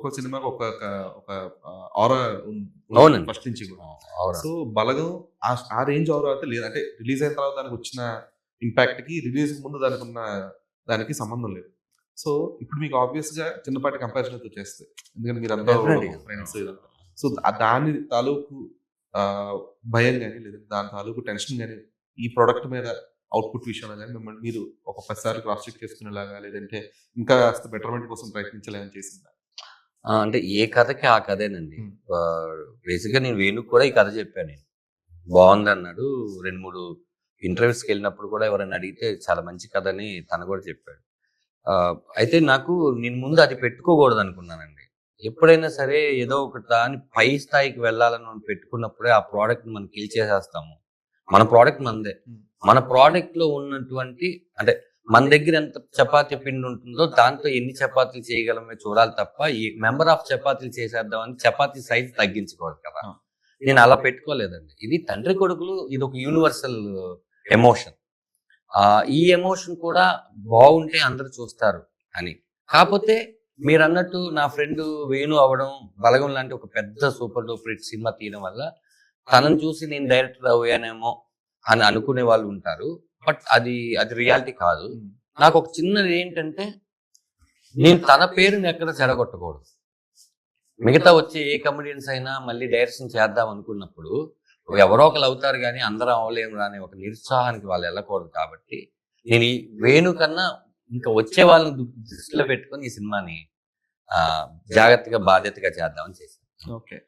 ఒక్కొక్క సినిమాకి ఒక ఒక ఆరా అవునండి. ఫస్ట్ నుంచి కూడా. అవును. సో బలగం ఆ రేంజ్ ఆరా అయితే లేదు. అంటే రిలీజ్ అయిన తర్వాత దానికి వచ్చిన ఇంపాక్ట్ కి రిలీజ్ ముందు దానికి ఉన్న దానికి సంబంధం లేదు. సో ఇప్పుడు మీకు ఆబ్వియస్ గా చిన్నపాటి కంపారిజన్ అయితే వచ్చేస్తుంది. ఎందుకంటే మీరంతా Definitely. ఫ్రెండ్స్ ఇదంతా. సో దాని తాలూకు భయం కానీ లేదంటే దాని తాలూకు టెన్షన్ కానీ ఈ ప్రోడక్ట్ మీద అవుట్పుట్ విషయంలో కానీ మిమ్మల్ని మీరు ఒక 10 సార్లు క్రాస్ చెక్ చేసుకునేలాగా లేదంటే ఇంకా కాస్త బెటర్మెంట్ కోసం ప్రయత్నించలేమని చేసిందా? అంటే ఏ కథకి ఆ కథేనండి. Hmm. బేసిక్గా నేను వేణుకు కూడా ఈ కథ చెప్పాను. నేను బాగుంది అన్నాడు. 2-3 ఇంటర్వ్యూస్కి వెళ్ళినప్పుడు కూడా ఎవరైనా అడిగితే చాలా మంచి కథ అని తను కూడా చెప్పాడు. అయితే నేను ముందు అది పెట్టుకోకూడదు అనుకున్నానండి. ఎప్పుడైనా సరే ఏదో ఒక దాని పై స్థాయికి వెళ్ళాలని మనం పెట్టుకున్నప్పుడే ఆ ప్రోడక్ట్ మనం కిల్ చేసేస్తాము. మన ప్రోడక్ట్ మనదే. మన ప్రోడక్ట్ లో ఉన్నటువంటి అంటే మన దగ్గర ఎంత చపాతీ పిండి ఉంటుందో దాంతో ఎన్ని చపాతీలు చేయగలమే చూడాలి తప్ప ఈ మెంబర్ ఆఫ్ చపాతీలు చేసేద్దామని చపాతీ సైజ్ తగ్గించకూడదు కదా. నేను అలా పెట్టుకోలేదండి. ఇది తండ్రి కొడుకులు, ఇది ఒక యూనివర్సల్ ఎమోషన్. ఈ ఎమోషన్ కూడా బాగుంటే అందరు చూస్తారు అని. కాకపోతే మీరు అన్నట్టు నా ఫ్రెండ్ వేణు అవడం, బలగం లాంటి ఒక పెద్ద సూపర్ డూపర్ హిట్ సినిమా తీయడం వల్ల తనను చూసి నేను డైరెక్టర్ అయ్యానేమో అని అనుకునే వాళ్ళు ఉంటారు. బట్ అది రియాలిటీ కాదు. నాకు ఒక చిన్నది ఏంటంటే, నేను తన పేరుని ఎక్కడ చెడగొట్టకూడదు. మిగతా వచ్చే ఏ కమెడియన్స్ అయినా మళ్ళీ డైరెక్షన్ చేద్దాం అనుకున్నప్పుడు ఎవరో ఒకరు అవుతారు కానీ అందరం అవ్వలేము అనే ఒక నిరుత్సాహానికి వాళ్ళు వెళ్ళకూడదు. కాబట్టి నేను ఈ వేణు కన్నా ఇంకా వచ్చే వాళ్ళని దృష్టిలో పెట్టుకొని ఈ సినిమాని జాగ్రత్తగా బాధ్యతగా చేద్దామని చేశాను. ఓకే.